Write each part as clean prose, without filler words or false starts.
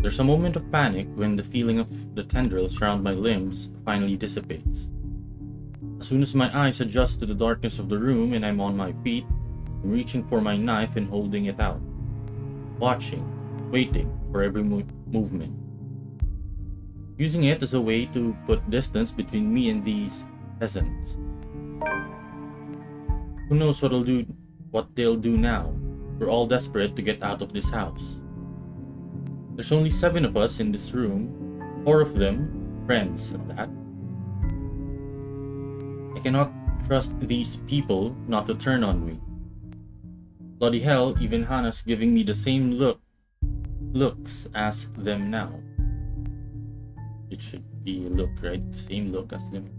There's a moment of panic when the feeling of the tendrils around my limbs finally dissipates. As soon as my eyes adjust to the darkness of the room and I'm on my feet, I'm reaching for my knife and holding it out. Watching, waiting for every movement. Using it as a way to put distance between me and these peasants. Who knows what they'll do now? We're all desperate to get out of this house. There's only 7 of us in this room, 4 of them friends at that. I cannot trust these people not to turn on me. Bloody hell, even Hannah's giving me the same looks as them now. It should be a look, right? The same look as them.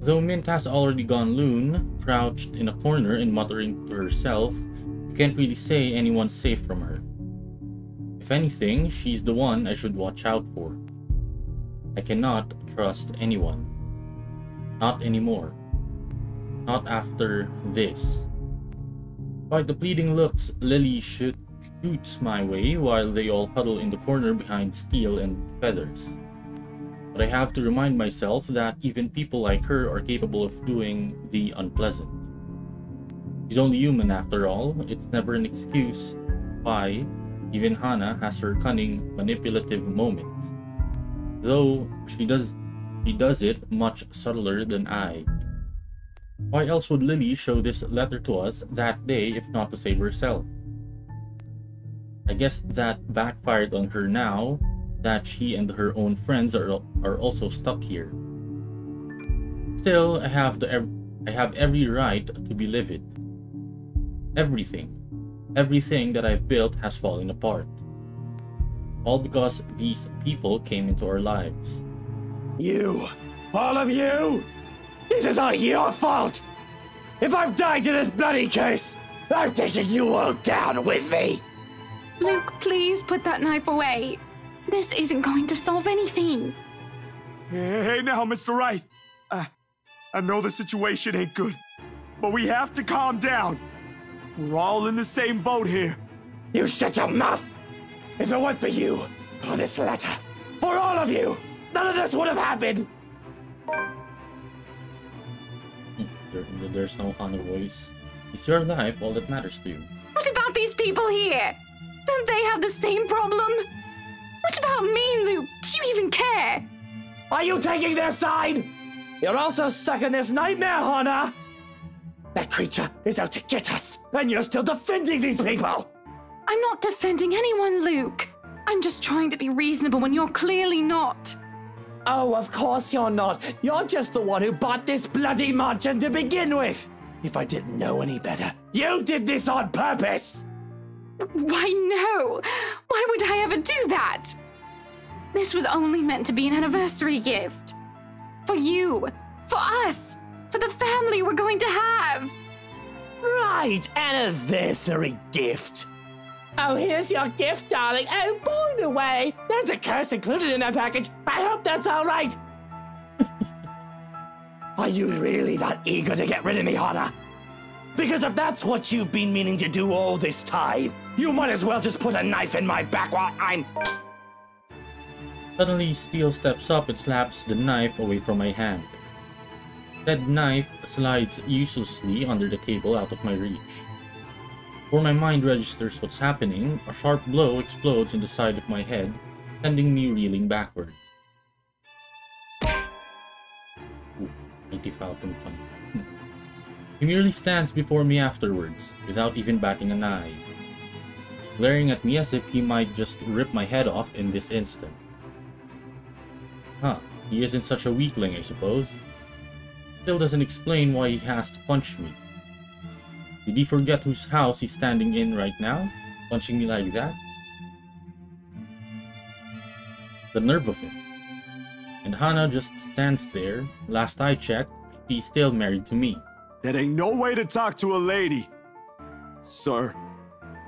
Though Mint has already gone loon, crouched in a corner and muttering to herself, you can't really say anyone's safe from her. If anything, she's the one I should watch out for. I cannot trust anyone. Not anymore. Not after this. Despite the pleading looks Lily shoots my way while they all huddle in the corner behind steel and feathers. But I have to remind myself that even people like her are capable of doing the unpleasant. She's only human after all. It's never an excuse why even Hannah has her cunning, manipulative moments. Though she does it much subtler than I. Why else would Lily show this letter to us that day if not to save herself? I guess that backfired on her now that she and her own friends are also stuck here. Still, I have every right to be livid. Everything that I've built has fallen apart. All because these people came into our lives. You! All of you! This is all your fault! If I've died to this bloody curse, I'm taking you all down with me! Luke, please put that knife away. This isn't going to solve anything. Hey now, Mr. Wright. I know the situation ain't good, but we have to calm down. We're all in the same boat here. You shut your mouth! If it weren't for you, or this letter, for all of you, none of this would have happened! There's no Hannah voice. Is your life all that matters to you? What about these people here? Don't they have the same problem? What about me, Luke? Do you even care? Are you taking their side? You're also stuck in this nightmare, Hannah! That creature is out to get us, and you're still defending these people! I'm not defending anyone, Luke. I'm just trying to be reasonable when you're clearly not. Oh, of course you're not. You're just the one who bought this bloody mansion to begin with. If I didn't know any better, you did this on purpose! Why, no. Why would I ever do that? This was only meant to be an anniversary gift. For you. For us. For the family we're going to have. Right, anniversary gift. Oh, here's your gift, darling. Oh, by the way, there's a curse included in that package. I hope that's all right. Are you really that eager to get rid of me, Hannah? Because if that's what you've been meaning to do all this time, you might as well just put a knife in my back while I'm... Suddenly, Steele steps up and slaps the knife away from my hand. That knife slides uselessly under the table out of my reach. Before my mind registers what's happening, a sharp blow explodes in the side of my head, sending me reeling backwards. Ooh, 80 Falcon Punch. He merely stands before me afterwards, without even batting an eye, glaring at me as if he might just rip my head off in this instant. Huh, he isn't such a weakling, I suppose. Still doesn't explain why he has to punch me. Did he forget whose house he's standing in right now? Punching me like that? The nerve of him. And Hannah just stands there. Last I checked, she's still married to me. That ain't no way to talk to a lady, sir.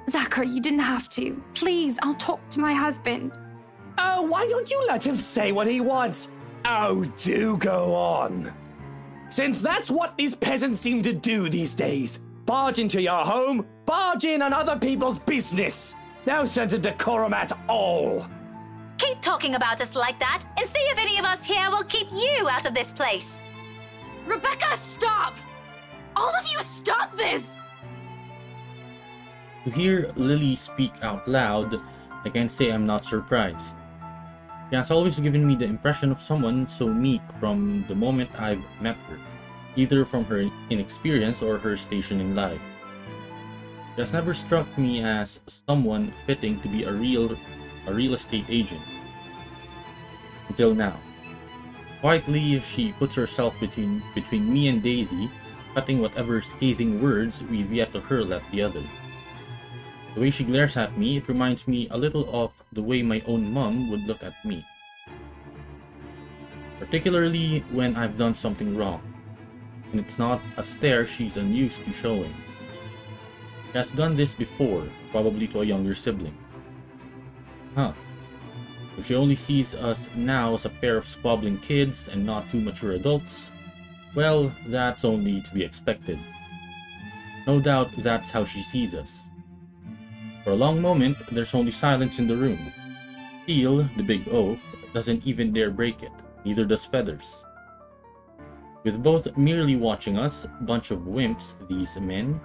Zachary, you didn't have to. Please, I'll talk to my husband. Oh, why don't you let him say what he wants? Oh, do go on. Since that's what these peasants seem to do these days. Barge into your home, barge in on other people's business. No sense of decorum at all. Keep talking about us like that and see if any of us here will keep you out of this place. Rebecca, stop! All of you, stop this! To hear Lily speak out loud, I can say I'm not surprised. She has always given me the impression of someone so meek from the moment I've met her, either from her inexperience or her station in life. She has never struck me as someone fitting to be a real estate agent. Until now. Quietly, she puts herself between me and Daisy, cutting whatever scathing words we've yet to hurl at the other. The way she glares at me, it reminds me a little of the way my own mom would look at me. Particularly when I've done something wrong, and it's not a stare she's unused to showing. She has done this before, probably to a younger sibling. Huh. If she only sees us now as a pair of squabbling kids and not too mature adults, well, that's only to be expected. No doubt that's how she sees us. For a long moment, there's only silence in the room. Steel, the big oaf, doesn't even dare break it, neither does Feathers. With both merely watching us, bunch of wimps, these men.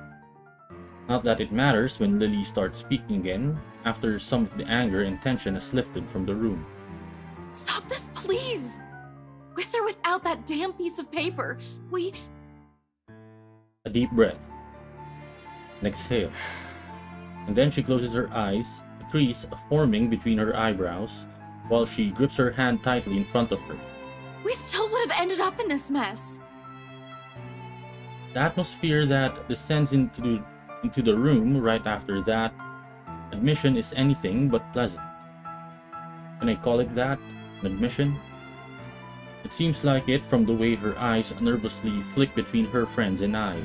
Not that it matters when Lily starts speaking again, after some of the anger and tension has lifted from the room. Stop this, please! With or without that damn piece of paper, we... A deep breath. An exhale. And then she closes her eyes, a crease forming between her eyebrows, while she grips her hand tightly in front of her. We still would have ended up in this mess. The atmosphere that descends into the room right after that admission is anything but pleasant. Can I call it that? An admission? It seems like it from the way her eyes nervously flick between her friends and I.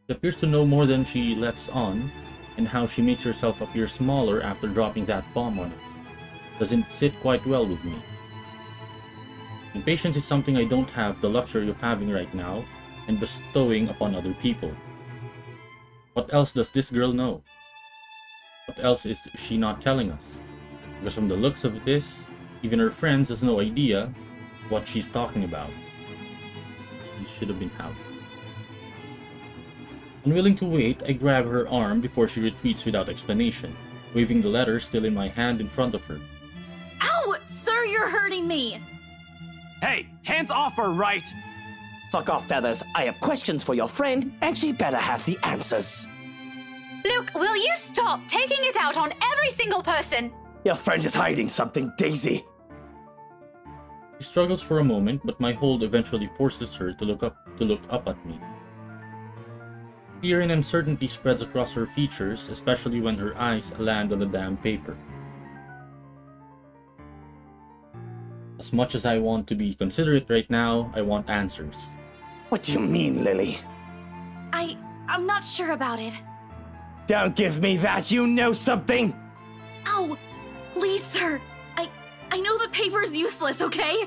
She appears to know more than she lets on, and how she makes herself appear smaller after dropping that bomb on us doesn't sit quite well with me. Impatience is something I don't have the luxury of having right now and bestowing upon other people. What else does this girl know? What else is she not telling us? Because from the looks of this, even her friends has no idea what she's talking about. It should have been half. Unwilling to wait, I grab her arm before she retreats without explanation, waving the letter still in my hand in front of her. Ow! Sir, you're hurting me! Hey, hands off her, right? Fuck off, Feathers. I have questions for your friend, and she better have the answers. Luke, will you stop taking it out on every single person? Your friend is hiding something, Daisy. She struggles for a moment, but my hold eventually forces her to look up at me. Fear and uncertainty spreads across her features, especially when her eyes land on the damn paper. As much as I want to be considerate right now, I want answers. What do you mean, Lily? I'm not sure about it. Don't give me that, you know something! Ow! Please, sir! I know the paper's useless, okay?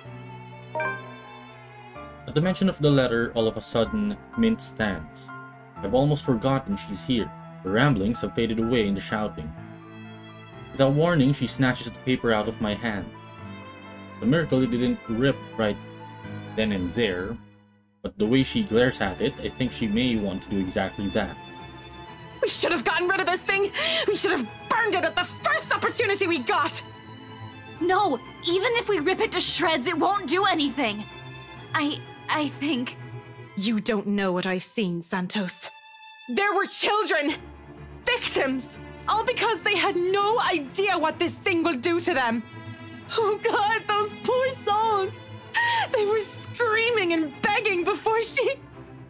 At the mention of the letter, all of a sudden, Mint stands. I've almost forgotten she's here. The ramblings have faded away in the shouting. Without warning, she snatches the paper out of my hand. The miracle it didn't rip right then and there, but the way she glares at it, I think she may want to do exactly that. We should have gotten rid of this thing! We should have burned it at the first opportunity we got! No, even if we rip it to shreds, it won't do anything. I think... You don't know what I've seen, Santos. There were children! Victims! All because they had no idea what this thing will do to them! Oh God, those poor souls! They were screaming and begging before she...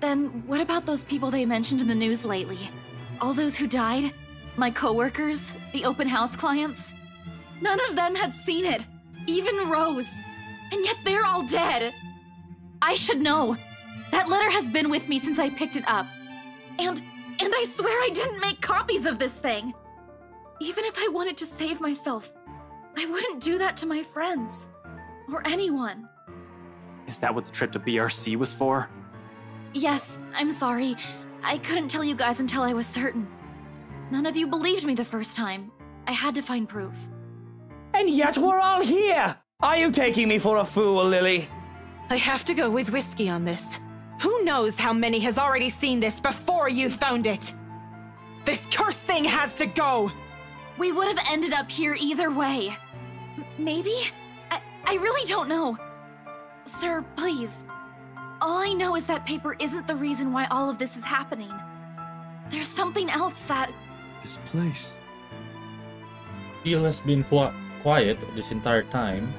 Then what about those people they mentioned in the news lately? All those who died? My coworkers? The open house clients? None of them had seen it. Even Rose. And yet they're all dead. I should know. That letter has been with me since I picked it up. And I swear I didn't make copies of this thing. Even if I wanted to save myself, I wouldn't do that to my friends. Or anyone. Is that what the trip to BRC was for? Yes, I'm sorry. I couldn't tell you guys until I was certain. None of you believed me the first time. I had to find proof. And yet we're all here! Are you taking me for a fool, Lily? I have to go with whiskey on this. Who knows how many has already seen this before you found it? This cursed thing has to go! We would have ended up here either way. Maybe? I really don't know. Sir, please. All I know is that paper isn't the reason why all of this is happening. There's something else that... This place. Steele has been quiet this entire time,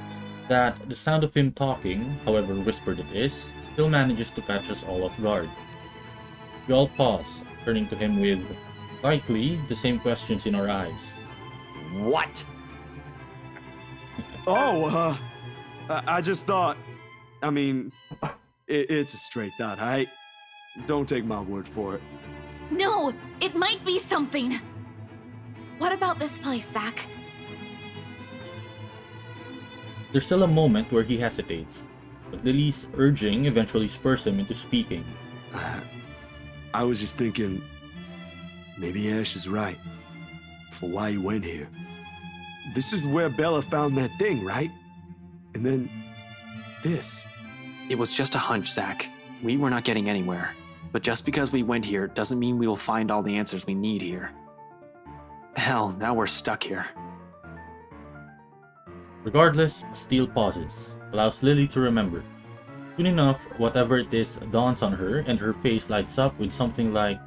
that the sound of him talking, however whispered it is, still manages to catch us all off guard. We all pause, turning to him with, likely, the same questions in our eyes. What? Oh, I just thought... I mean, it's a straight thought, alright? Don't take my word for it. No, it might be something. What about this place, Zach? There's still a moment where he hesitates, but Lily's urging eventually spurs him into speaking. I was just thinking, maybe Ash is right for why he went here. This is where Bella found that thing, right? And then this. It was just a hunch, Zach. We were not getting anywhere. But just because we went here doesn't mean we will find all the answers we need here. Hell, now we're stuck here. Regardless, Steele pauses, allows Lily to remember. Soon enough, whatever it is dawns on her and her face lights up with something like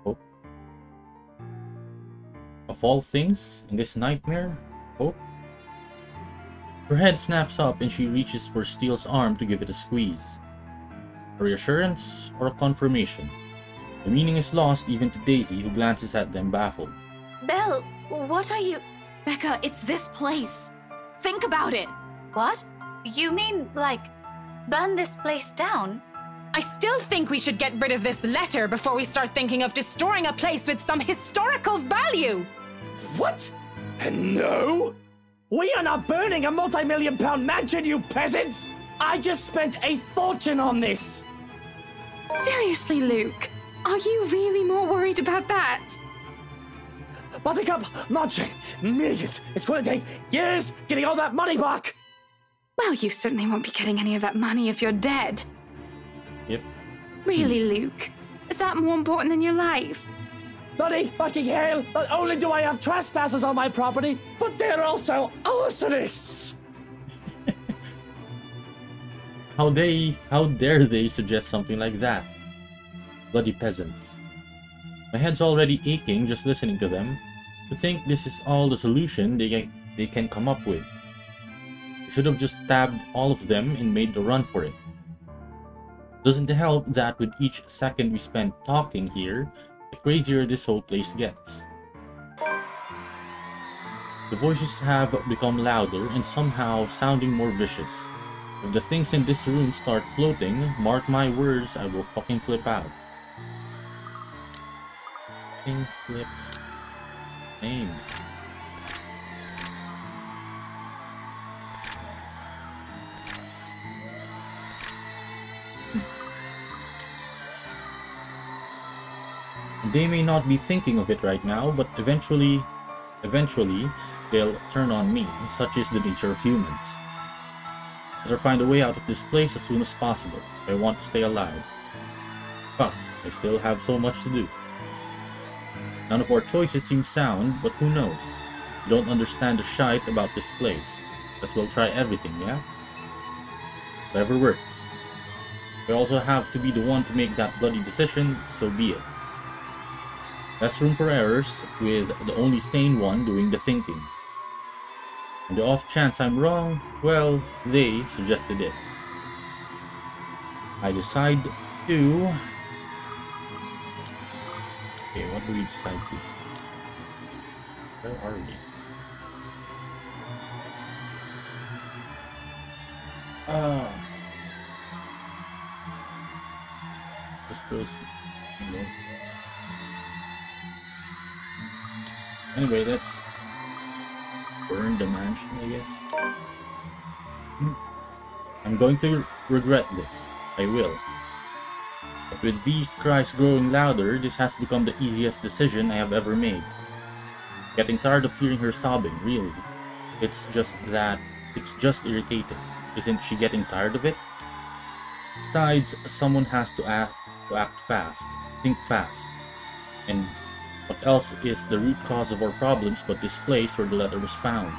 hope. Of all things in this nightmare, hope? Her head snaps up and she reaches for Steele's arm to give it a squeeze. A reassurance or a confirmation? The meaning is lost even to Daisy, who glances at them baffled. Belle, what are you... Becca, it's this place. Think about it. What? You mean, like, burn this place down? I still think we should get rid of this letter before we start thinking of destroying a place with some historical value! What? No! We are not burning a multi-million-pound mansion, you peasants! I just spent a fortune on this! Seriously, Luke, are you really more worried about that? Buttercup, Marching, millions! It's gonna take years getting all that money back! Well, you certainly won't be getting any of that money if you're dead. Yep. Really, Luke? Is that more important than your life? Bloody fucking hell! Not only do I have trespassers on my property, but they're also arsonists! How dare they suggest something like that? Bloody peasants. My head's already aching just listening to them. To think this is all the solution they can come up with. I should have just stabbed all of them and made the run for it. Doesn't it help that with each second we spend talking here, the crazier this whole place gets. The voices have become louder and somehow sounding more vicious. If the things in this room start floating, mark my words, I will fucking flip out. Flip. Name. They may not be thinking of it right now, but eventually they'll turn on me. Such is the nature of humans. Better find a way out of this place as soon as possible if I want to stay alive. Fuck, I still have so much to do. None of our choices seem sound, but who knows? We don't understand the shite about this place. Guess we'll try everything, yeah? Whatever works. We also have to be the one to make that bloody decision, so be it. Less room for errors, with the only sane one doing the thinking. And the off chance I'm wrong, well, they suggested it. I decide to... Okay, what do we decide to? Where are we? This goes... Anyway, let's burn the mansion, I guess. I'm going to regret this. I will. But with these cries growing louder, this has become the easiest decision I have ever made. Getting tired of hearing her sobbing, really. It's just irritating. Isn't she getting tired of it? Besides, someone has to act fast, think fast. And what else is the root cause of our problems but this place where the letter was found?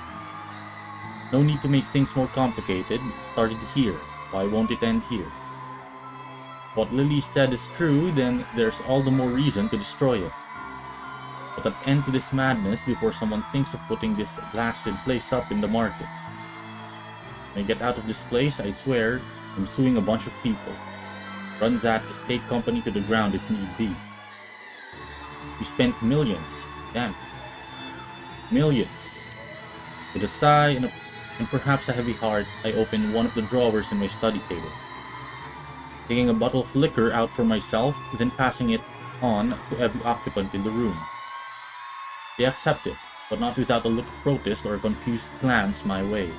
No need to make things more complicated. It started here. Why won't it end here? What Lily said is true, then there's all the more reason to destroy it. Put an end to this madness before someone thinks of putting this blasted place up in the market. When I get out of this place, I swear I'm suing a bunch of people. Run that estate company to the ground if need be. We spent millions. Damn it. Millions. With a sigh and perhaps a heavy heart, I opened one of the drawers in my study table. Taking a bottle of liquor out for myself, then passing it on to every occupant in the room. They accepted, but not without a look of protest or a confused glance my way.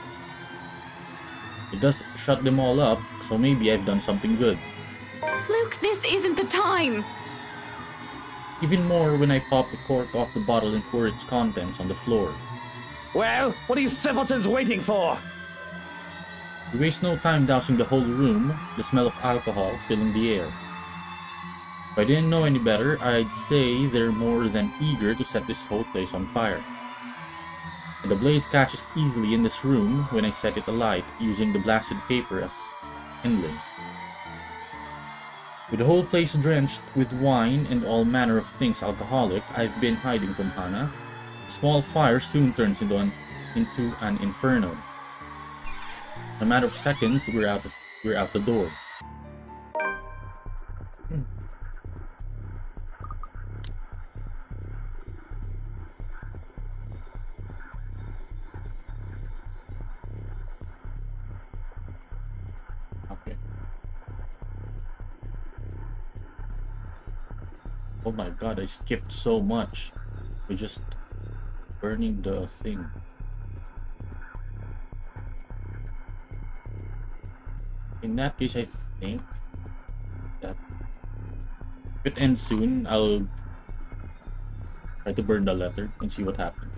It does shut them all up, so maybe I've done something good. Luke, this isn't the time! Even more when I pop the cork off the bottle and pour its contents on the floor. Well, what are you simpletons waiting for? We waste no time dousing the whole room, the smell of alcohol filling the air. If I didn't know any better, I'd say they're more than eager to set this whole place on fire. And the blaze catches easily in this room when I set it alight, using the blasted paper as kindling. With the whole place drenched with wine and all manner of things alcoholic I've been hiding from Hannah, a small fire soon turns into an inferno. In a matter of seconds, we're out the door. Okay. Oh my god, I skipped so much. We're just burning the thing. In that case, I think that if it ends soon, I'll try to burn the letter and see what happens.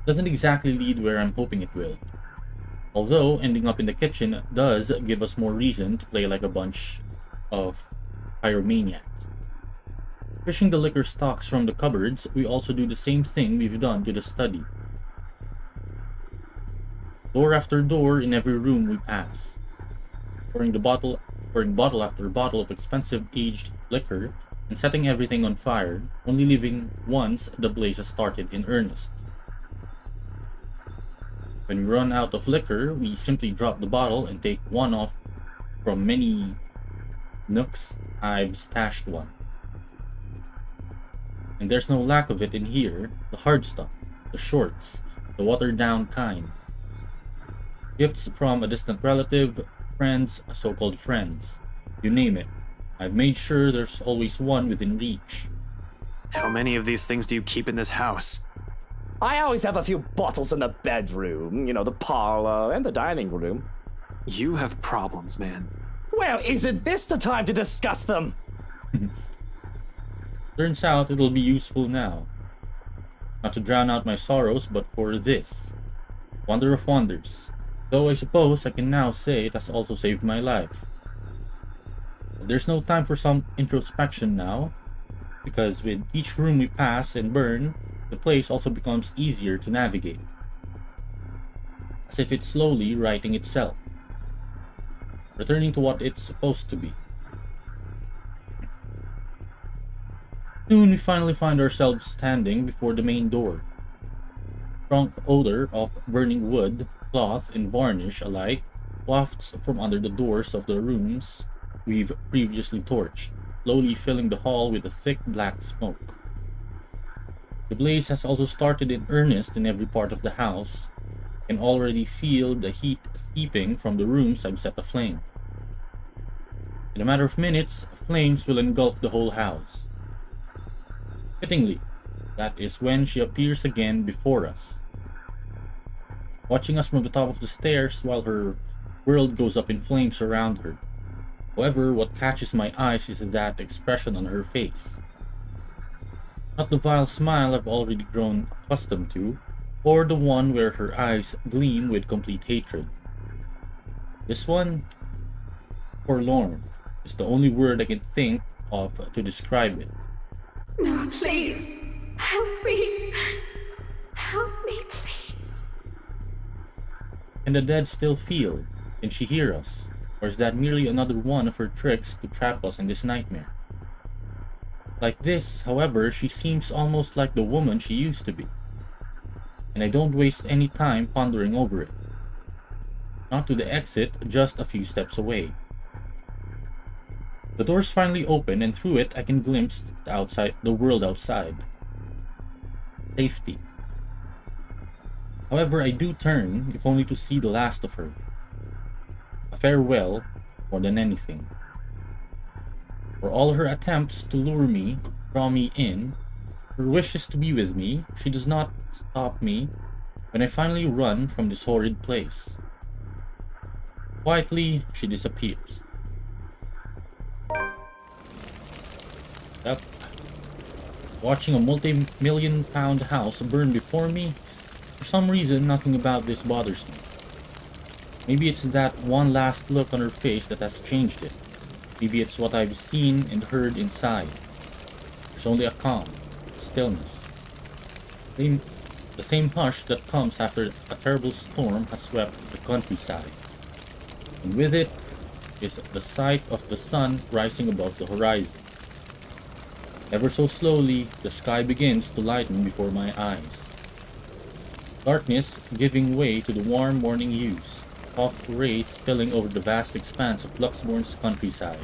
Doesn't exactly lead where I'm hoping it will. Although, ending up in the kitchen does give us more reason to play like a bunch of pyromaniacs. Fishing the liquor stocks from the cupboards, we also do the same thing we've done to the study. Door after door in every room we pass. Pouring bottle after bottle of expensive aged liquor and setting everything on fire, only leaving once the blaze has started in earnest. When we run out of liquor, we simply drop the bottle and take one off from many nooks I've stashed one. And there's no lack of it in here, the hard stuff, the shorts, the watered down kind. Gifts from a distant relative, friends, so-called friends. You name it. I've made sure there's always one within reach. How many of these things do you keep in this house? I always have a few bottles in the bedroom, you know, the parlor and the dining room. You have problems, man. Well, isn't this the time to discuss them? Turns out it'll be useful now. Not to drown out my sorrows, but for this. Wonder of wonders. Though I suppose I can now say it has also saved my life. But there's no time for some introspection now, because with each room we pass and burn, the place also becomes easier to navigate. As if it's slowly righting itself. Returning to what it's supposed to be. Soon we finally find ourselves standing before the main door. Strong odor of burning wood, cloth, and varnish alike wafts from under the doors of the rooms we've previously torched, slowly filling the hall with a thick black smoke. The blaze has also started in earnest in every part of the house. I can already feel the heat seeping from the rooms I've set aflame. In a matter of minutes, flames will engulf the whole house. Fittingly, that is when she appears again before us, watching us from the top of the stairs while her world goes up in flames around her. However, what catches my eyes is that expression on her face. Not the vile smile I've already grown accustomed to, or the one where her eyes gleam with complete hatred. This one, forlorn, is the only word I can think of to describe it. No, please. Help me. Help me, please. Can the dead still feel? Can she hear us? Or is that merely another one of her tricks to trap us in this nightmare? Like this, however, she seems almost like the woman she used to be. And I don't waste any time pondering over it. Not to the exit, just a few steps away. The doors finally open, and through it I can glimpse the world outside. Safety. However, I do turn, if only to see the last of her. A farewell, more than anything. For all her attempts to lure me, draw me in, her wishes to be with me, she does not stop me when I finally run from this horrid place. Quietly, she disappears. Yep. Watching a multi-million-pound house burn before me, for some reason, nothing about this bothers me. Maybe it's that one last look on her face that has changed it. Maybe it's what I've seen and heard inside. There's only a calm, stillness. The same hush that comes after a terrible storm has swept the countryside. And with it is the sight of the sun rising above the horizon. Ever so slowly, the sky begins to lighten before my eyes. Darkness giving way to the warm morning hues. Soft rays spilling over the vast expanse of Luxbourne's countryside.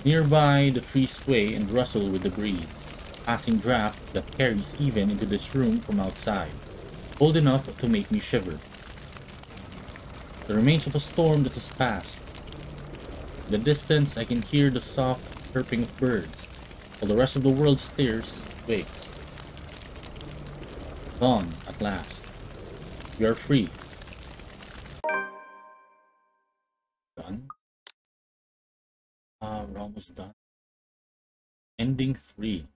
Nearby, the trees sway and rustle with the breeze, passing draft that carries even into this room from outside, cold enough to make me shiver. The remains of a storm that has passed. In the distance, I can hear the soft chirping of birds, while the rest of the world stares, waits. Gone at last. We are free. Done. We're almost done. Ending 3.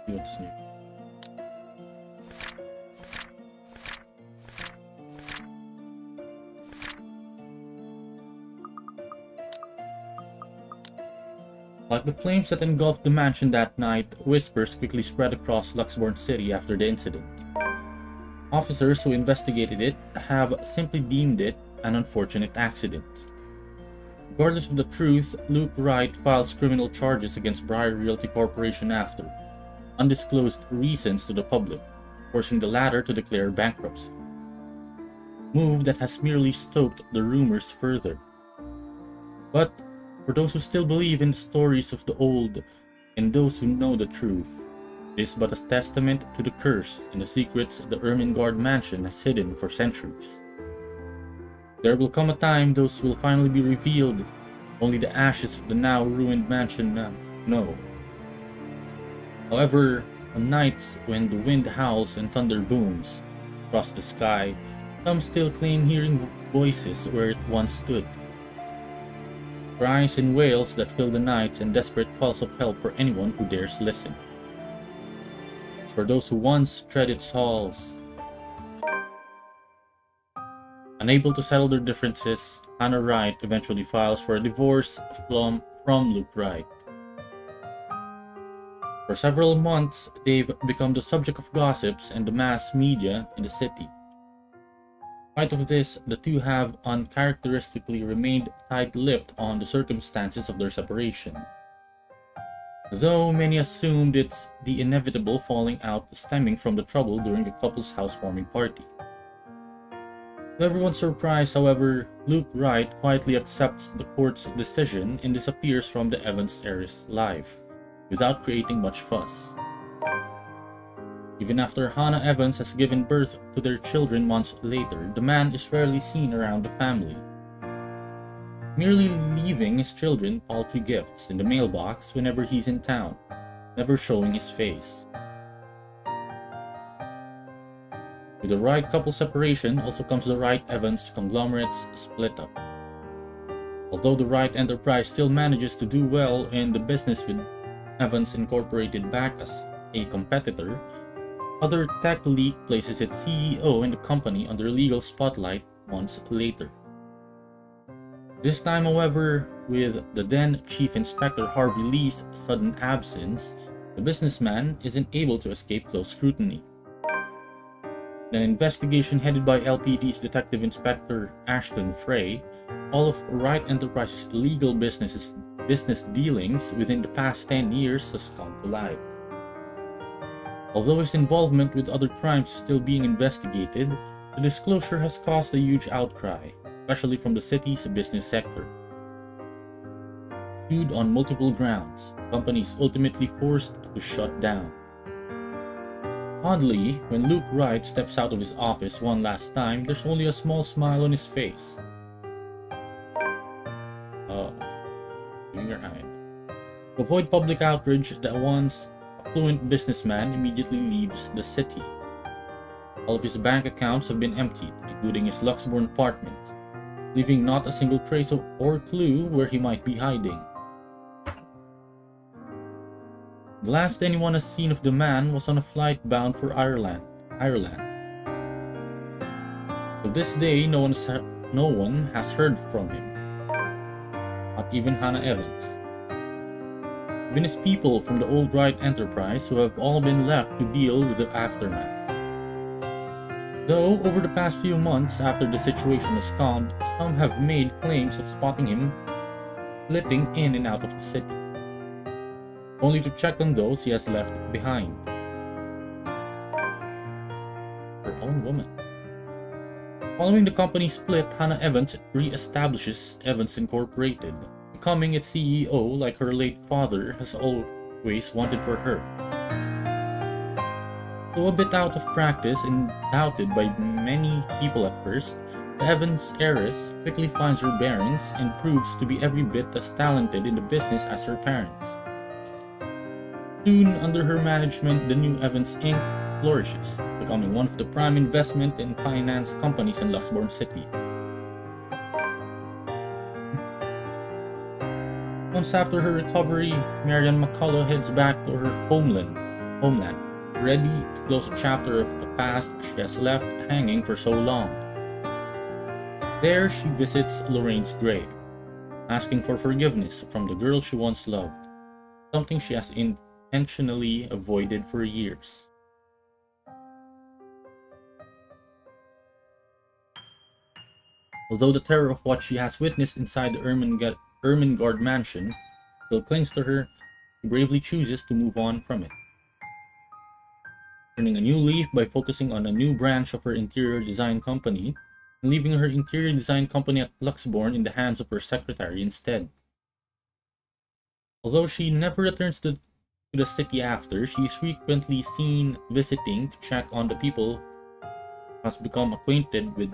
See what's new. Like the flames that engulfed the mansion that night, whispers quickly spread across Luxbourne City after the incident. Officers who investigated it have simply deemed it an unfortunate accident. Regardless of the truth, Luke Wright files criminal charges against Briar Realty Corporation after undisclosed reasons to the public, forcing the latter to declare bankruptcy. Move that has merely stoked the rumors further. But for those who still believe in the stories of the old and those who know the truth, it is but a testament to the curse and the secrets the Ermengarde mansion has hidden for centuries. There will come a time those will finally be revealed, only the ashes of the now ruined mansion know. However, on nights when the wind howls and thunder booms across the sky, some still claim hearing voices where it once stood. Cries and wails that fill the nights and desperate calls of help for anyone who dares listen. For those who once tread its halls. Unable to settle their differences, Hannah Wright eventually files for a divorce from Luke Wright. For several months, they've become the subject of gossips and the mass media in the city. In spite of this, the two have uncharacteristically remained tight-lipped on the circumstances of their separation. Though many assumed it's the inevitable falling out stemming from the trouble during the couple's housewarming party. To everyone's surprise, however, Luke Wright quietly accepts the court's decision and disappears from the Evans heiress' life, without creating much fuss. Even after Hannah Evans has given birth to their children months later, the man is rarely seen around the family, merely leaving his children paltry gifts in the mailbox whenever he's in town, never showing his face. With the Wright couple separation also comes the Wright-Evans conglomerate's split up. Although the Wright enterprise still manages to do well in the business with Evans Incorporated back as a competitor, other tech leak places its CEO and the company under legal spotlight months later. This time, however, with the then Chief Inspector Harvey Lee's sudden absence, the businessman isn't able to escape close scrutiny. In an investigation headed by LPD's Detective Inspector Ashton Frey, all of Wright Enterprises' illegal business dealings within the past 10 years has come to light. Although his involvement with other crimes is still being investigated, the disclosure has caused a huge outcry, especially from the city's business sector. Sued on multiple grounds, the company is ultimately forced to shut down. Oddly, when Luke Wright steps out of his office one last time, there's only a small smile on his face. Giving your hand. To avoid public outrage, the once affluent businessman immediately leaves the city. All of his bank accounts have been emptied, including his Luxbourne apartment, leaving not a single trace or clue where he might be hiding. The last anyone has seen of the man was on a flight bound for Ireland. To this day, no one has heard from him. Not even Hannah Evans. Even his people from the old Wright enterprise who have all been left to deal with the aftermath. Though, over the past few months after the situation has calmed, some have made claims of spotting him flitting in and out of the city, only to check on those he has left behind. Her own woman. Following the company split, Hannah Evans re-establishes Evans Incorporated, becoming its CEO like her late father has always wanted for her. Though a bit out of practice and doubted by many people at first, the Evans heiress quickly finds her bearings and proves to be every bit as talented in the business as her parents. Soon, under her management, the new Evans Inc. flourishes, becoming one of the prime investment and finance companies in Luxbourne City. Months after her recovery, Marianne McCullough heads back to her homeland, ready to close a chapter of a past she has left hanging for so long. There, she visits Lorraine's grave, asking for forgiveness from the girl she once loved, something she has intentionally avoided for years. Although the terror of what she has witnessed inside the Ermengarde mansion still clings to her, she bravely chooses to move on from it, turning a new leaf by focusing on a new branch of her interior design company and leaving her interior design company at Luxbourne in the hands of her secretary instead. Although she never returns to the city after, she is frequently seen visiting to check on the people has become acquainted with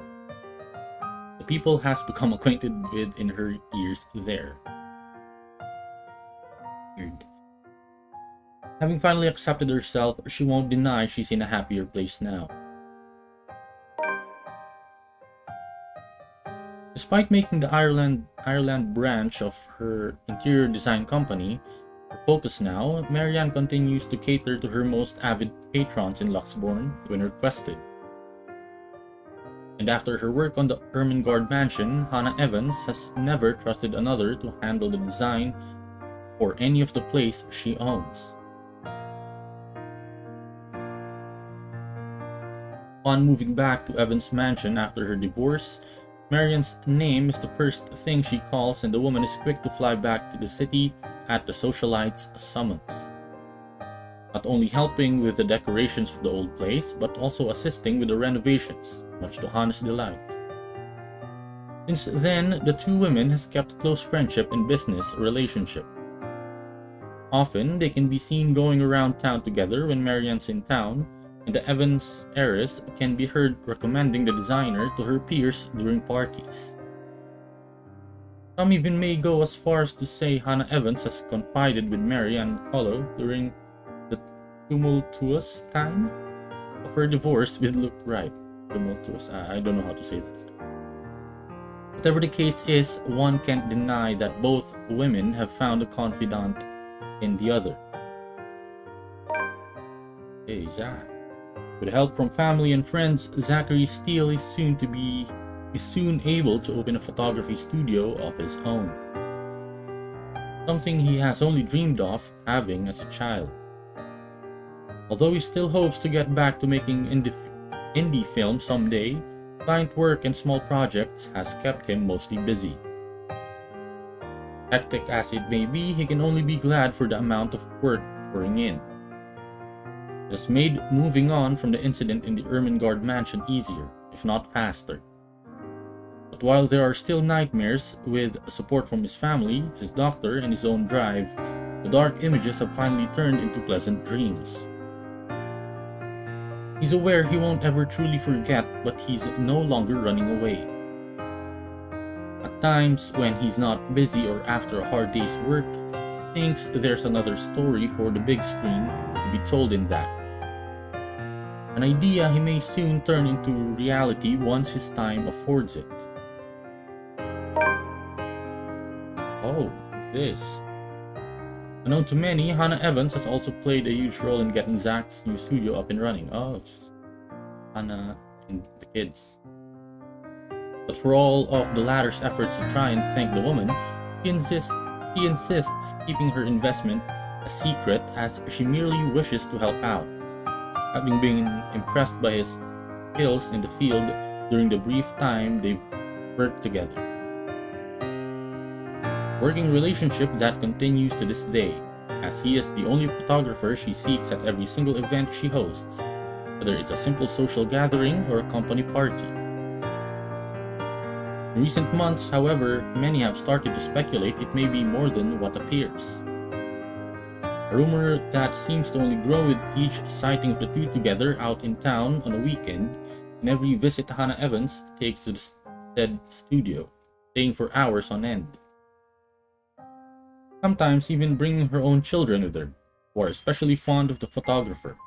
in her years there. Weird. Having finally accepted herself, she won't deny she's in a happier place now. Despite making the Ireland branch of her interior design company her focus now, Marianne continues to cater to her most avid patrons in Luxbourne when requested. And after her work on the Ermengarde mansion, Hannah Evans has never trusted another to handle the design or any of the place she owns. Upon moving back to Evans' mansion after her divorce, Marianne's name is the first thing she calls, and the woman is quick to fly back to the city at the socialites' summons. Not only helping with the decorations for the old place, but also assisting with the renovations, much to Hannah's delight. Since then, the two women has kept a close friendship and business relationship. Often, they can be seen going around town together when Marianne's in town, and the Evans heiress can be heard recommending the designer to her peers during parties. Some even may go as far as to say Hannah Evans has confided with Marianne McCullough during the tumultuous time of her divorce with Luke Wright. tumultuous. I don't know how to say that. Whatever the case is, one can't deny that both women have found a confidant in the other. Hey, Zach. With help from family and friends, Zachary Steele is soon able to open a photography studio of his own. Something he has only dreamed of having as a child. Although he still hopes to get back to making indie films someday, client work and small projects has kept him mostly busy. Hectic as it may be, he can only be glad for the amount of work pouring in. It has made moving on from the incident in the Ermengarde mansion easier, if not faster. But while there are still nightmares, with support from his family, his doctor, and his own drive, the dark images have finally turned into pleasant dreams. He's aware he won't ever truly forget, but he's no longer running away. At times, when he's not busy or after a hard day's work, he thinks there's another story for the big screen to be told in that. An idea he may soon turn into reality once his time affords it. Oh, this. Unknown to many, Hannah Evans has also played a huge role in getting Zach's new studio up and running. Oh, it's Hannah and the kids. But for all of the latter's efforts to try and thank the woman, he insists keeping her investment a secret, as she merely wishes to help out, having been impressed by his skills in the field during the brief time they've worked together. Working relationship that continues to this day, as he is the only photographer she seeks at every single event she hosts, whether it's a simple social gathering or a company party. In recent months, however, many have started to speculate it may be more than what appears. A rumor that seems to only grow with each sighting of the two together out in town on a weekend, and every visit Hannah Evans takes to the said studio, staying for hours on end. Sometimes even bringing her own children with her, who are especially fond of the photographer.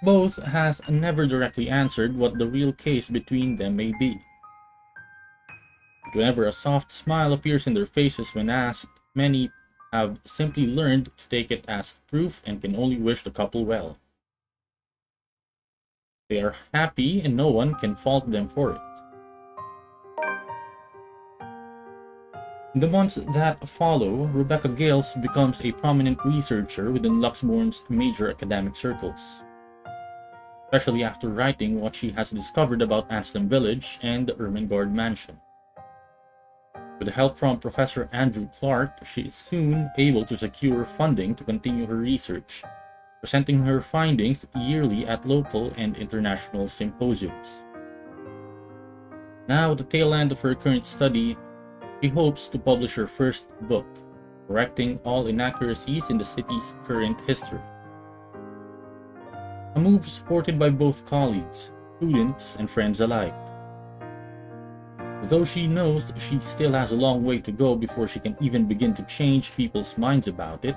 Both has never directly answered what the real case between them may be. But whenever a soft smile appears in their faces when asked, many have simply learned to take it as proof and can only wish the couple well. They are happy and no one can fault them for it. In the months that follow, Rebecca Gales becomes a prominent researcher within Luxbourne's major academic circles, especially after writing what she has discovered about Anselm Village and the Ermengarde mansion. With the help from Professor Andrew Clark, she is soon able to secure funding to continue her research, presenting her findings yearly at local and international symposiums. Now, at the tail end of her current study, she hopes to publish her first book, correcting all inaccuracies in the city's current history. A move supported by both colleagues, students, and friends alike. Though she knows she still has a long way to go before she can even begin to change people's minds about it,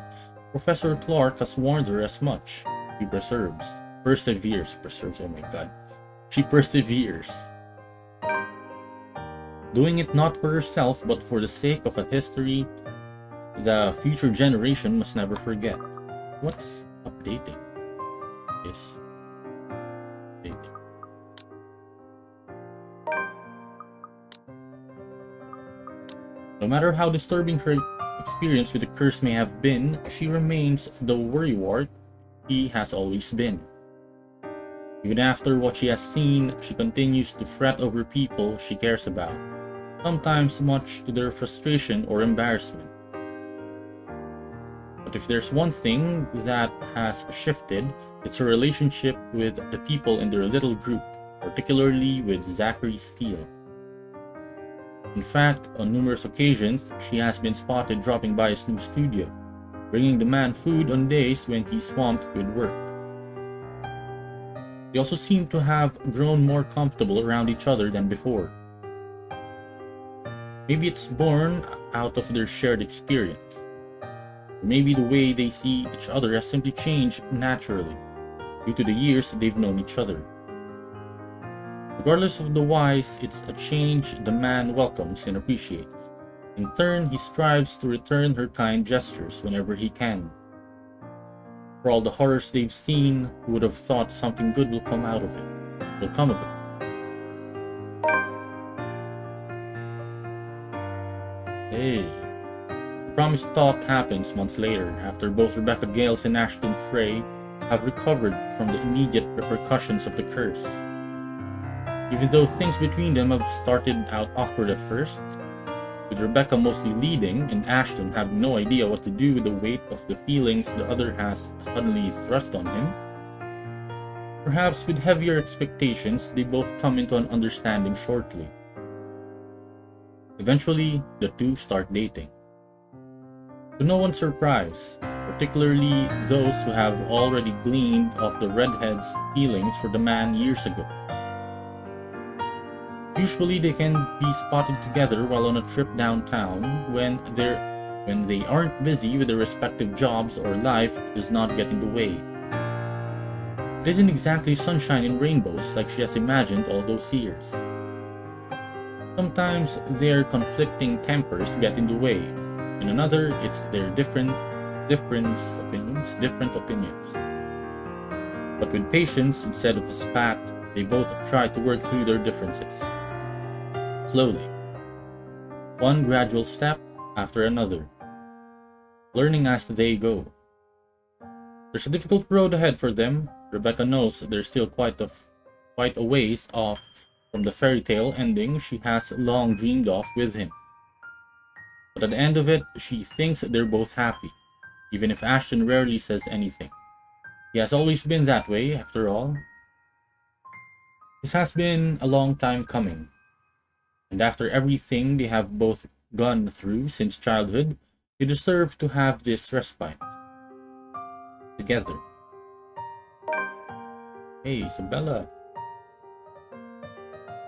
Professor Clark has warned her as much. She perseveres, oh my god. She perseveres. Doing it not for herself, but for the sake of a history the future generation must never forget. What's updating? Yes. Updating. No matter how disturbing her experience with the curse may have been, she remains the worrywart she has always been. Even after what she has seen, she continues to fret over people she cares about, sometimes much to their frustration or embarrassment. But if there's one thing that has shifted, it's her relationship with the people in their little group, particularly with Zachary Steele. In fact, on numerous occasions, she has been spotted dropping by his new studio, bringing the man food on days when he's swamped with work. They also seem to have grown more comfortable around each other than before. Maybe it's born out of their shared experience. Or maybe the way they see each other has simply changed naturally. due to the years they've known each other. Regardless of the whys, it's a change the man welcomes and appreciates. In turn, he strives to return her kind gestures whenever he can. For all the horrors they've seen, who would have thought something good will come of it? Hey. The promised talk happens months later, after both Rebecca Gales and Ashton Frey have recovered from the immediate repercussions of the curse. Even though things between them have started out awkward at first, with Rebecca mostly leading and Ashton having no idea what to do with the weight of the feelings the other has suddenly thrust on him, perhaps with heavier expectations, they both come into an understanding shortly. Eventually, the two start dating. To no one's surprise, particularly those who have already gleaned of the redhead's feelings for the man years ago. Usually they can be spotted together while on a trip downtown when they aren't busy with their respective jobs or life does not get in the way. It isn't exactly sunshine and rainbows like she has imagined all those years. Sometimes their conflicting tempers get in the way. In another, it's their different opinions. But with patience instead of a spat, they both try to work through their differences. Slowly. One gradual step after another. Learning as they go. There's a difficult road ahead for them. Rebecca knows they're still quite a ways off from the fairy tale ending she has long dreamed of with him. But at the end of it, she thinks they're both happy, even if Ashton rarely says anything. He has always been that way, after all. This has been a long time coming. And after everything they have both gone through since childhood, they deserve to have this respite. Together. Hey, Isabella.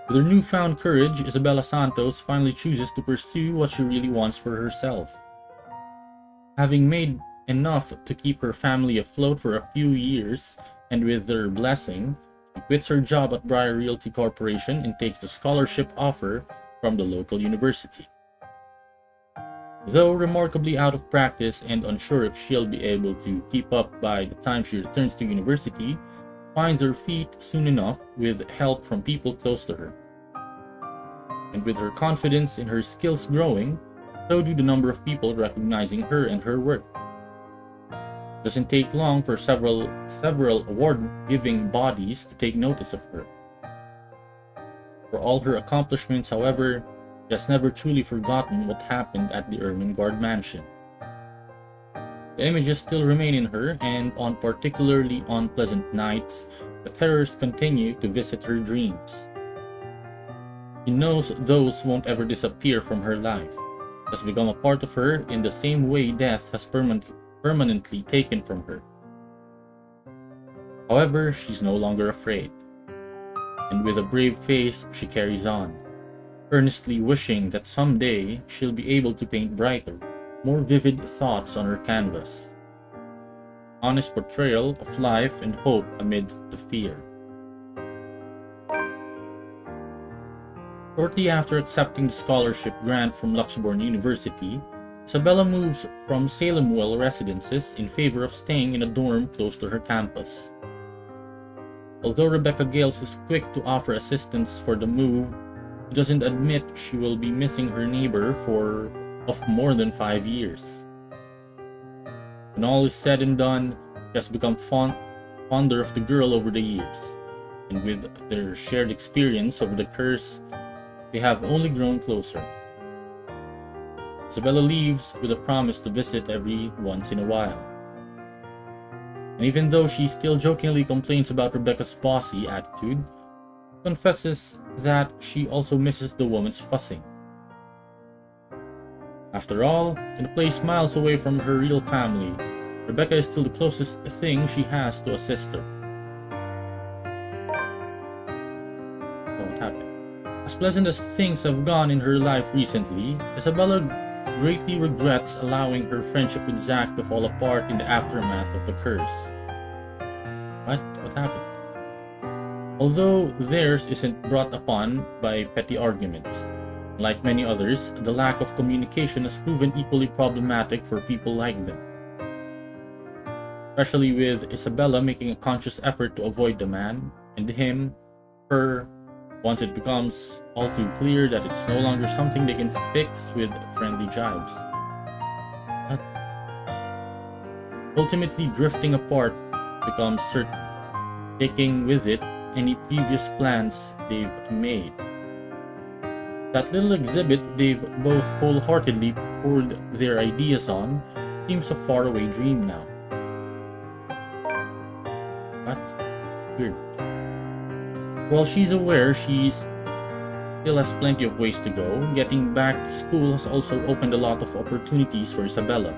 With her newfound courage, Isabella Santos finally chooses to pursue what she really wants for herself. Having made enough to keep her family afloat for a few years, and with their blessing, she quits her job at Briar Realty Corporation and takes the scholarship offer from the local university. Though remarkably out of practice and unsure if she'll be able to keep up by the time she returns to university, finds her feet soon enough with help from people close to her. And with her confidence in her skills growing, so do the number of people recognizing her and her work. It doesn't take long for several award-giving bodies to take notice of her. For all her accomplishments, however, she has never truly forgotten what happened at the Ermengarde mansion. The images still remain in her, and on particularly unpleasant nights, the terrors continue to visit her dreams. She knows those won't ever disappear from her life, has become a part of her in the same way death has permanently taken from her. However, she's no longer afraid, and with a brave face she carries on, earnestly wishing that someday she'll be able to paint brighter, more vivid thoughts on her canvas. Honest portrayal of life and hope amidst the fear. Shortly after accepting the scholarship grant from Luxembourg University, Isabella moves from Salemwell residences in favor of staying in a dorm close to her campus. Although Rebecca Gales is quick to offer assistance for the move, she doesn't admit she will be missing her neighbor of more than 5 years. When all is said and done, she has become fonder of the girl over the years, and with their shared experience over the curse, they have only grown closer. Isabella leaves with a promise to visit every once in a while. And even though she still jokingly complains about Rebecca's bossy attitude, confesses that she also misses the woman's fussing. After all, in a place miles away from her real family, Rebecca is still the closest thing she has to a sister. What happened? As pleasant as things have gone in her life recently, Isabella greatly regrets allowing her friendship with Zack to fall apart in the aftermath of the curse. What happened? Although theirs isn't brought upon by petty arguments. Like many others, the lack of communication has proven equally problematic for people like them. Especially with Isabella making a conscious effort to avoid the man, and him, her, once it becomes all too clear that it's no longer something they can fix with friendly jibes. But ultimately drifting apart becomes certain, taking with it any previous plans they've made. That little exhibit they've both wholeheartedly poured their ideas on seems a faraway dream now. But weird. While she's aware she still has plenty of ways to go, getting back to school has also opened a lot of opportunities for Isabella.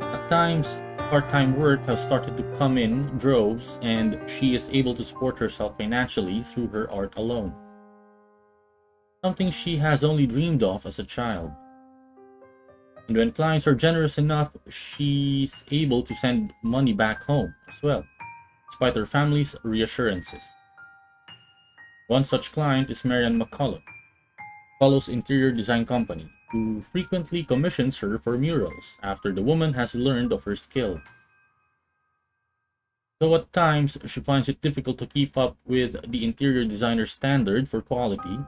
At times, part-time work has started to come in droves, and she is able to support herself financially through her art alone. Something she has only dreamed of as a child. And when clients are generous enough, she's able to send money back home as well, despite her family's reassurances. One such client is Marianne McCullough, Apollo's interior design company, who frequently commissions her for murals after the woman has learned of her skill. Though at times she finds it difficult to keep up with the interior designer's standard for quality,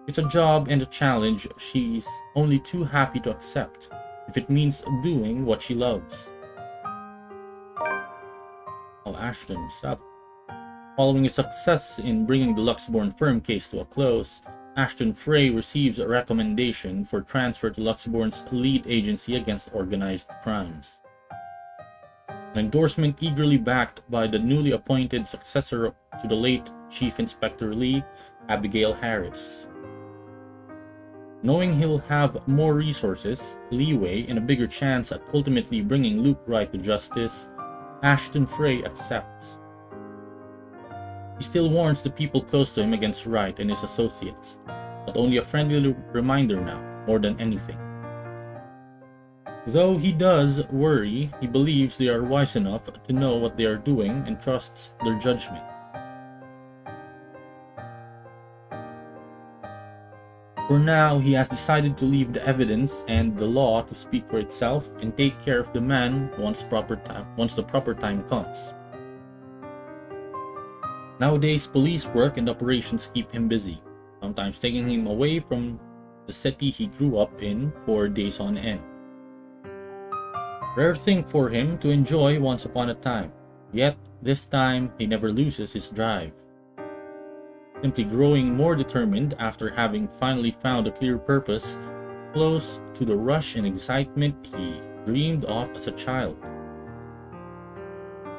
it's a job and a challenge she's only too happy to accept if it means doing what she loves. While Ashton is up. Following his success in bringing the Luxborn firm case to a close, Ashton Frey receives a recommendation for transfer to Luxborn's lead agency against organized crimes. An endorsement eagerly backed by the newly appointed successor to the late Chief Inspector Lee, Abigail Harris. Knowing he'll have more resources, leeway, and a bigger chance at ultimately bringing Luke Wright to justice, Ashton Frey accepts. He still warns the people close to him against Wright and his associates, but only a friendly reminder now, more than anything. Though he does worry, he believes they are wise enough to know what they are doing and trusts their judgment. For now, he has decided to leave the evidence and the law to speak for itself and take care of the man once the proper time comes. Nowadays, police work and operations keep him busy, sometimes taking him away from the city he grew up in for days on end. Rare thing for him to enjoy once upon a time, yet this time he never loses his drive. Simply growing more determined after having finally found a clear purpose, close to the rush and excitement he dreamed of as a child.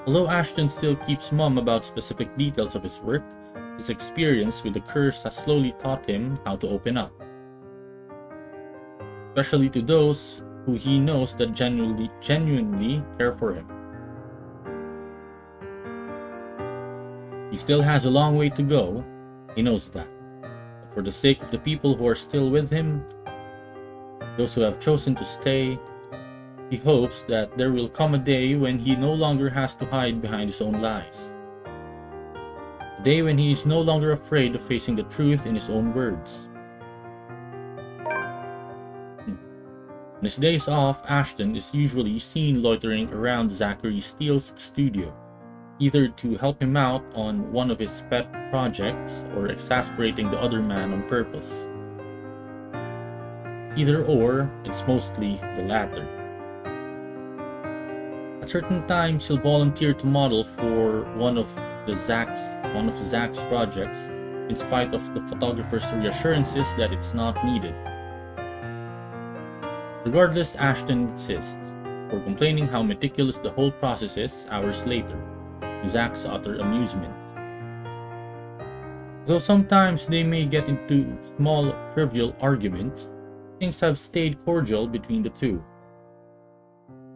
Although Ashton still keeps mum about specific details of his work, his experience with the curse has slowly taught him how to open up. Especially to those who he knows that genuinely care for him. He still has a long way to go, he knows that. But for the sake of the people who are still with him, those who have chosen to stay, he hopes that there will come a day when he no longer has to hide behind his own lies. A day when he is no longer afraid of facing the truth in his own words. On his days off, Ashton is usually seen loitering around Zachary Steele's studio, either to help him out on one of his pet projects or exasperating the other man on purpose. Either or, it's mostly the latter. At certain times, he'll volunteer to model for one of Zach's projects, in spite of the photographer's reassurances that it's not needed. Regardless, Ashton insists, for complaining how meticulous the whole process is hours later, to Zach's utter amusement. Though sometimes they may get into small, trivial arguments, things have stayed cordial between the two.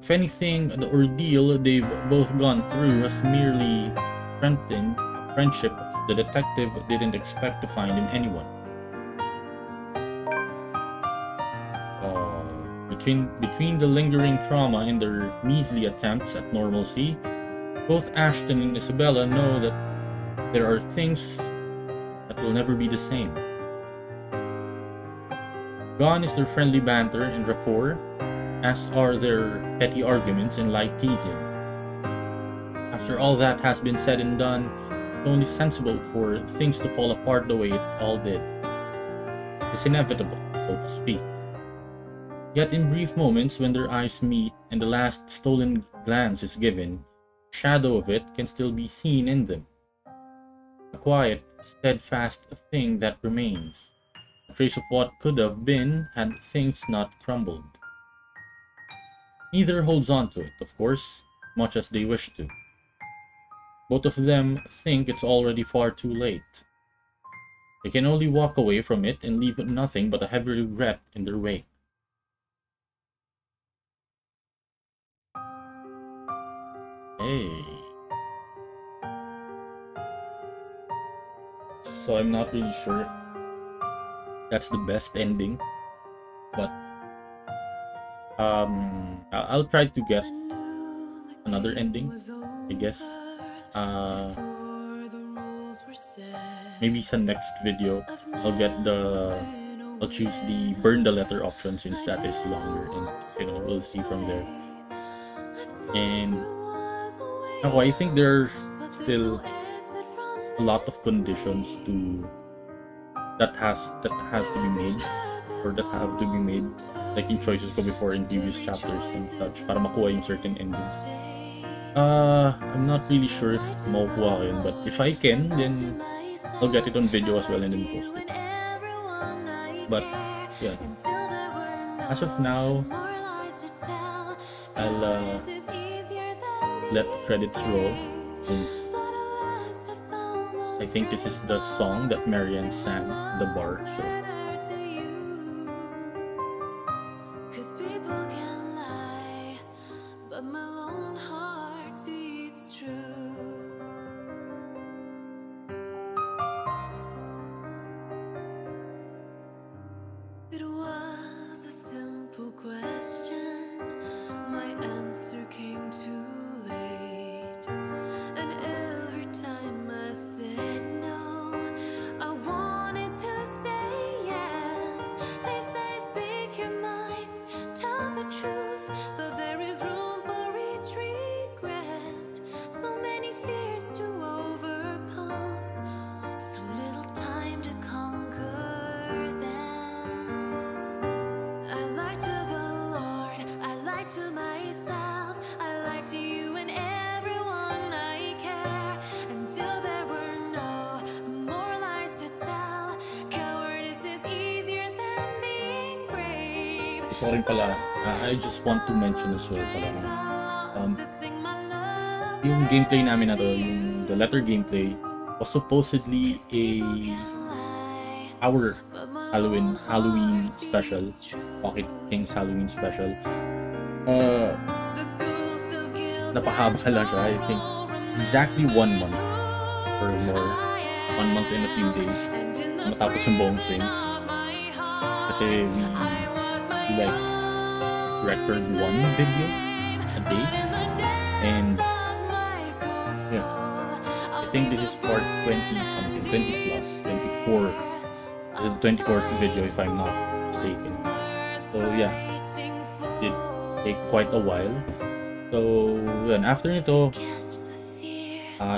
If anything, the ordeal they've both gone through has merely strengthened a friendship the detective didn't expect to find in anyone. Between the lingering trauma and their measly attempts at normalcy, Both Ashton and Isabella know that there are things that will never be the same. Gone is their friendly banter and rapport, as are their petty arguments and light teasing. After all that has been said and done, it's only sensible for things to fall apart the way it all did. It's inevitable, so to speak. Yet in brief moments when their eyes meet and the last stolen glance is given, a shadow of it can still be seen in them. A quiet, steadfast thing that remains. A trace of what could have been had things not crumbled. Neither holds on to it, of course, much as they wish to. Both of them think it's already far too late. They can only walk away from it and leave nothing but a heavy regret in their wake. Hey. So I'm not really sure if that's the best ending, but I'll try to get another ending, I guess. Maybe some next video I'll choose the burn the letter option, since that is longer, and we'll see from there. And I think there are still a lot of conditions that has to be made, or that have to be made, like yung choices ko before in previous chapters and such, para makuha yung certain endings. I'm not really sure if makukuha ko yun, but if I can, then I'll get it on video as well and then post it. But yeah, as of now, I'll let the credits roll, since I think this is the song that Marianne sang at the bar. So sorry pala, I just want to mention as well yung gameplay namin na to, the letter gameplay, was supposedly our Halloween special, Pocket Kings Halloween special. Napahaba lang siya, I think exactly 1 month or more, 1 month and a few days matapos yung buong thing, kasi we like record 1 video a day, and yeah, I think this is part 20 something, 20 plus 24. This is the 24th video if I'm not mistaken. So yeah, it take quite a while. So then after nito,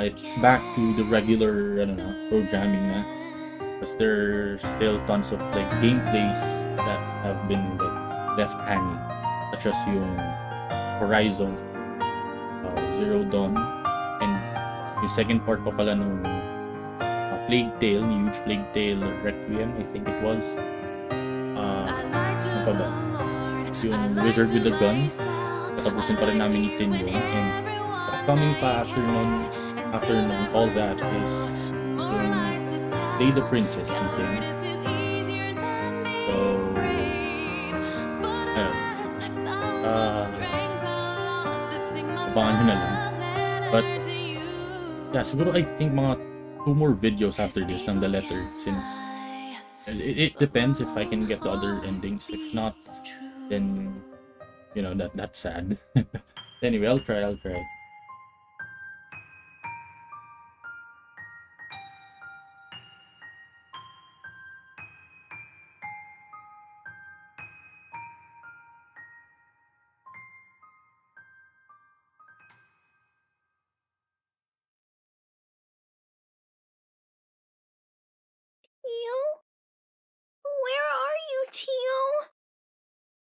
it's back to the regular, programming na, because there's still tons of like gameplays that have been like left hanging, such as yung Horizon Zero Dawn, and yung second part pa pala nung Plague Tale, Huge Plague Tale Requiem, I think it was. Ano pa ba? Yung Wizard with the Gun, tatapusin pa rin namin itin yun, and upcoming pa after nun, all that is yung Play the Princess, something. So abangan nyo na lang. But yeah, siguro I think mga 2 more videos after this ng the letter, since it depends if I can get the other endings. If not, then that's sad. Anyway, I'll try.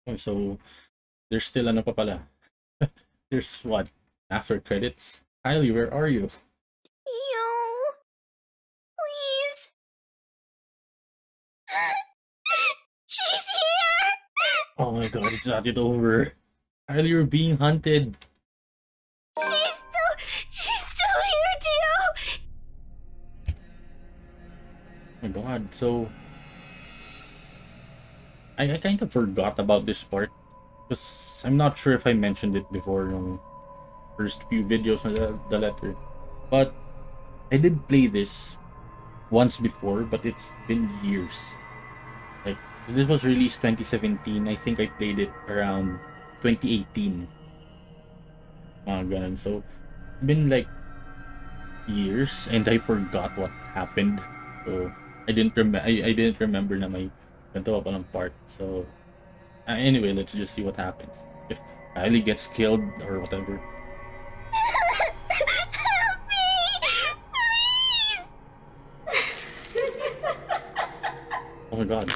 Oh, so there's still ano pa pala. There's what? After credits? Kylie, where are you? Yo, please. She's here. Oh my god, it's not yet over. Kylie, you're being hunted. She's still here, Dio. Oh my god, so I kind of forgot about this part because I'm not sure if I mentioned it before yung first few videos on the letter, but I did play this once before, but it's been years. Like, this was released 2017. I think I played it around 2018. Mga ganun. So it's been like years and I forgot what happened. So I didn't remember na may ganito pa palang part. So anyway, let's just see what happens. If Kylie gets killed or whatever. Help me, please. Oh my god.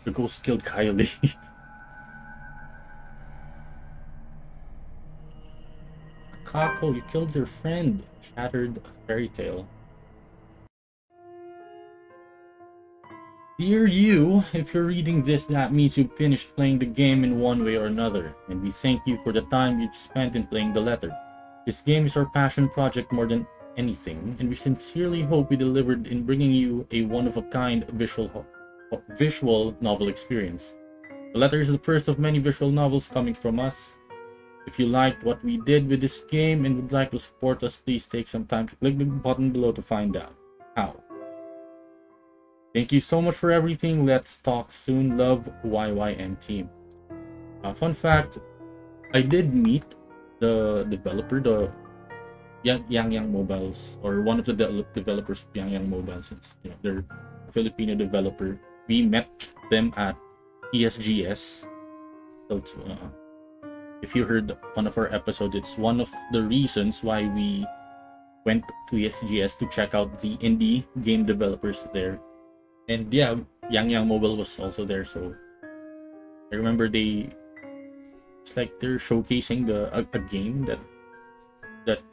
The ghost killed Kylie. Kako, you killed your friend. Shattered a fairy tale. Dear you, if you're reading this, that means you've finished playing the game in one way or another, and we thank you for the time you've spent in playing the letter. This game is our passion project more than anything, and we sincerely hope we delivered in bringing you a one-of-a-kind visual novel experience. The letter is the first of many visual novels coming from us. If you liked what we did with this game and would like to support us, please take some time to click the button below to find out how. Thank you so much for everything. Let's talk soon. Love, YYM team. Fun fact, I did meet the developer, the Yang Mobiles, or one of the developers of Yang Mobiles, since they're a Filipino developer. We met them at ESGS. So it's, if you heard one of our episodes, it's one of the reasons why we went to ESGS to check out the indie game developers there. And yeah, Yang Mobile was also there. So I remember it's like they're showcasing a game that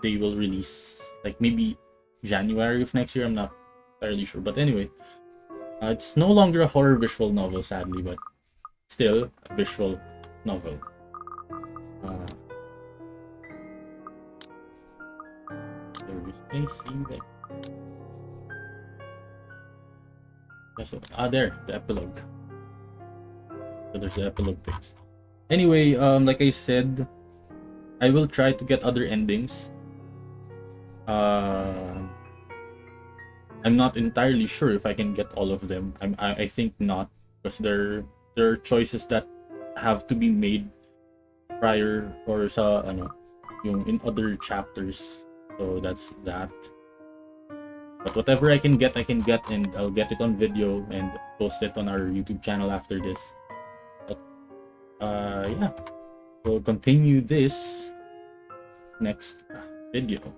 they will release like maybe January of next year. I'm not entirely sure, but anyway, it's no longer a horror visual novel, sadly, but still a visual novel. There the epilogue. So there's the epilogue things. Anyway, like I said, I will try to get other endings. I'm not entirely sure if I can get all of them. I think not, because there are choices that have to be made prior or sa yung in other chapters. So that's that. But whatever I can get, and I'll get it on video and post it on our YouTube channel after this. But yeah, we'll continue this next video.